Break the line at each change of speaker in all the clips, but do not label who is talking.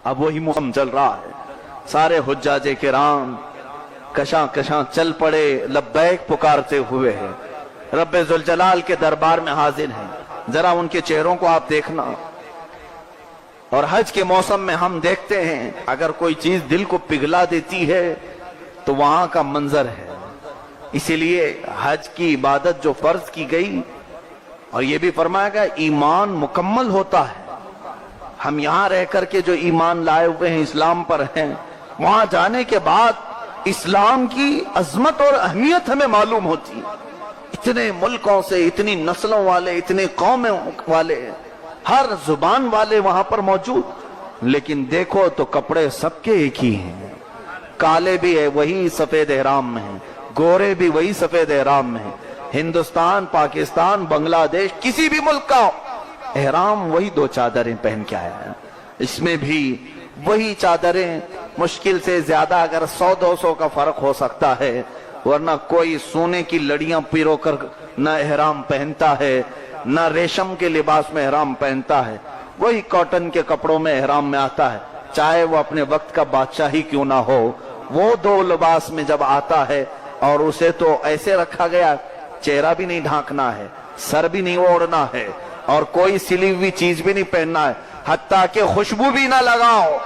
اب وہی موسم چل رہا ہے، سارے حجاج کرام کشاں کشاں چل پڑے، لبیک پکارتے ہوئے ہیں، رب ذوالجلال کے دربار میں حاضر ہیں۔ ذرا ان کے چہروں کو آپ دیکھنا، اور حج کے موسم میں ہم دیکھتے ہیں اگر کوئی چیز دل کو پگھلا دیتی ہے تو وہاں کا منظر ہے۔ اسی لیے حج کی عبادت جو فرض کی گئی، اور یہ بھی فرمایا گیا ایمان مکمل ہوتا ہے۔ ہم یہاں رہ کر کے جو ایمان لائے ہوئے ہیں، اسلام پر ہیں، وہاں جانے کے بعد اسلام کی عظمت اور اہمیت ہمیں معلوم ہوتی ہے۔ اتنے ملکوں سے، اتنی نسلوں والے، اتنے قوموں والے، ہر زبان والے وہاں پر موجود، لیکن دیکھو تو کپڑے سب کے ایک ہی ہیں۔ کالے بھی ہے وہی سفید احرام میں ہیں، گورے بھی وہی سفید احرام میں ہیں۔ ہندوستان، پاکستان، بنگلہ دیش، کسی بھی ملک کا احرام وہی دو چادریں پہن کے آیا ہے، اس میں بھی وہی چادریں، مشکل سے زیادہ اگر 100-200 کا فرق ہو سکتا ہے، ورنہ کوئی سونے کی لڑیاں پیرو کر نہ احرام پہنتا ہے، نہ ریشم کے لباس میں احرام پہنتا ہے، وہی کاٹن کے کپڑوں میں احرام میں آتا ہے، چاہے وہ اپنے وقت کا بادشاہ ہی کیوں نہ ہو۔ وہ دو لباس میں جب آتا ہے، اور اسے تو ایسے رکھا گیا، چہرہ بھی نہیں ڈھانکنا ہے، سر بھی نہیں اوڑھنا ہے، اور کوئی سلی ہوئی چیز بھی نہیں پہننا ہے، حتیٰ کہ خوشبو بھی نہ لگاؤ،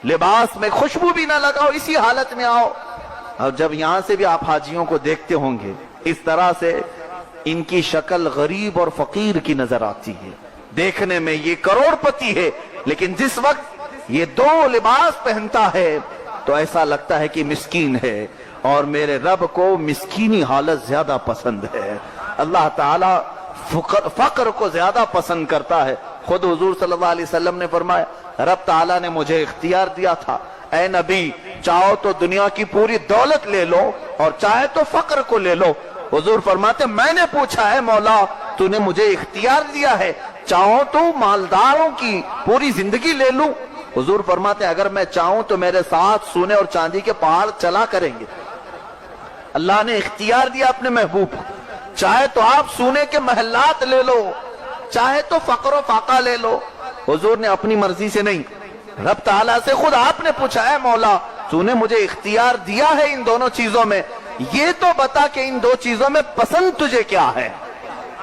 لباس میں خوشبو بھی نہ لگاؤ، اسی حالت میں آؤ۔ اور جب یہاں سے بھی آپ حاجیوں کو دیکھتے ہوں گے، اس طرح سے ان کی شکل غریب اور فقیر کی نظر آتی ہے، دیکھنے میں یہ کروڑ پتی ہے، لیکن جس وقت یہ دو لباس پہنتا ہے تو ایسا لگتا ہے کہ مسکین ہے، اور میرے رب کو مسکینی حالت زیادہ پسند ہے۔ اللہ تعالیٰ فقر کو زیادہ پسند کرتا ہے۔ خود حضور صلی اللہ علیہ وسلم نے فرمایا رب تعالیٰ نے مجھے اختیار دیا تھا، اے نبی چاہو تو دنیا کی پوری دولت لے لو اور چاہے تو فقر کو لے لو۔ حضور فرماتے میں نے پوچھا ہے مولا تو نے مجھے اختیار دیا ہے، چاہو تو مالداروں کی پوری زندگی لے لوں۔ حضور فرماتے اگر میں چاہوں تو میرے ساتھ سونے اور چاندی کے پہاڑ چلا کریں گے۔ اللہ نے اختیار دیا اپنے محبوب کو، چاہے تو آپ سونے کے محلات لے لو، چاہے تو فقر و فاقہ لے لو۔ حضور نے اپنی مرضی سے نہیں، رب تعالیٰ سے خود آپ نے پوچھا ہے مولا تو نے مجھے اختیار دیا ہے ان دونوں چیزوں میں، یہ تو بتا کہ ان دو چیزوں میں پسند تجھے کیا ہے۔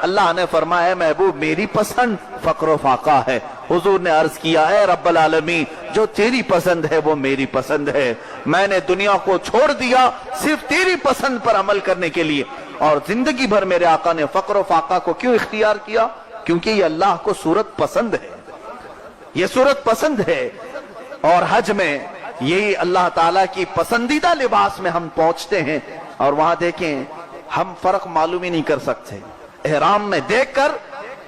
اللہ نے فرمایا محبوب میری پسند فقر و فاقہ ہے۔ حضور نے عرض کیا اے رب العالمین جو تیری پسند ہے وہ میری پسند ہے، میں نے دنیا کو چھوڑ دیا صرف تیری پسند پر عمل کرنے کے لیے۔ اور زندگی بھر میرے آقا نے فقر و فاقہ کو کیوں اختیار کیا؟ کیونکہ یہ اللہ کو صورت پسند ہے، یہ صورت پسند ہے۔ اور حج میں یہی اللہ تعالیٰ کی پسندیدہ لباس میں ہم پہنچتے ہیں، اور وہاں دیکھیں ہم فرق معلوم ہی نہیں کر سکتے۔ احرام میں دیکھ کر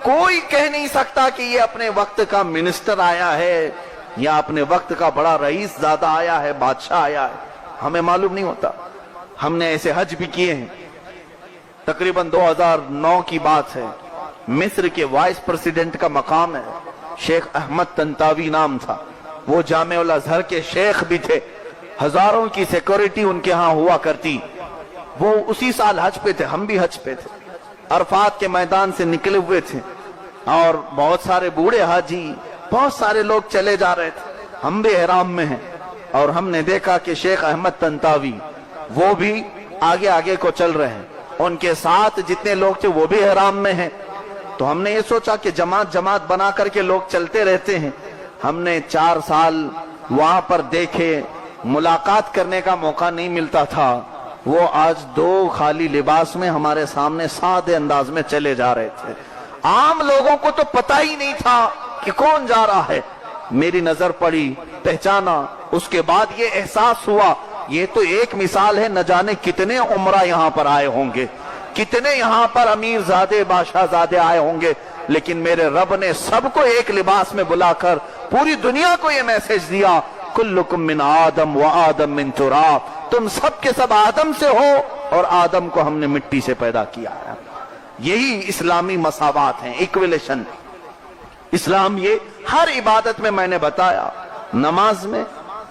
کوئی کہہ نہیں سکتا کہ یہ اپنے وقت کا منسٹر آیا ہے یا اپنے وقت کا بڑا رئیس زادہ آیا ہے، بادشاہ آیا ہے، ہمیں معلوم نہیں ہوتا۔ ہم نے ایسے حج بھی کیے ہیں، تقریباً 2009 کی بات ہے، مصر کے وائس پریزیڈنٹ کا مقام ہے، شیخ احمد طنطاوی نام تھا، وہ جامع الازہر کے شیخ بھی تھے، ہزاروں کی سیکورٹی ان کے ہاں ہوا کرتی۔ وہ اسی سال حج پہ تھے، ہم بھی حج پہ تھے، عرفات کے میدان سے نکلے ہوئے تھے، اور بہت سارے بوڑھے حاجی، بہت سارے لوگ چلے جا رہے تھے، ہم بھی احرام میں ہیں، اور ہم نے دیکھا کہ شیخ احمد طنطاوی وہ بھی آگے آگے کو چل رہے ہیں، ان کے ساتھ جتنے لوگ تھے وہ بھی احرام میں ہیں۔ تو ہم نے یہ سوچا کہ جماعت جماعت بنا کر کے لوگ چلتے رہتے ہیں۔ ہم نے 4 سال وہاں پر دیکھے، ملاقات کرنے کا موقع نہیں ملتا تھا، وہ آج 2 خالی لباس میں ہمارے سامنے سادے انداز میں چلے جا رہے تھے۔ عام لوگوں کو تو پتہ ہی نہیں تھا کہ کون جا رہا ہے۔ میری نظر پڑی، پہچانا، اس کے بعد یہ احساس ہوا یہ تو ایک مثال ہے، نہ جانے کتنے عمرہ یہاں پر آئے ہوں گے، کتنے یہاں پر امیر زادے بادشاہ زادے آئے ہوں گے، لیکن میرے رب نے سب کو ایک لباس میں بلا کر پوری دنیا کو یہ میسج دیا کلکم من آدم و آدم من تراب، تم سب کے سب آدم سے ہو اور آدم کو ہم نے مٹی سے پیدا کیا ہے۔ یہی اسلامی مساوات ہیں، ایکویلیشن۔ اسلام یہ ہر عبادت میں نے بتایا، نماز میں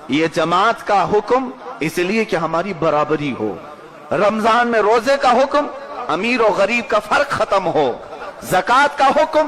یہ جماعت کا حکم اس لیے کہ ہماری برابری ہو، رمضان میں روزے کا حکم امیر و غریب کا فرق ختم ہو، زکوٰۃ کا حکم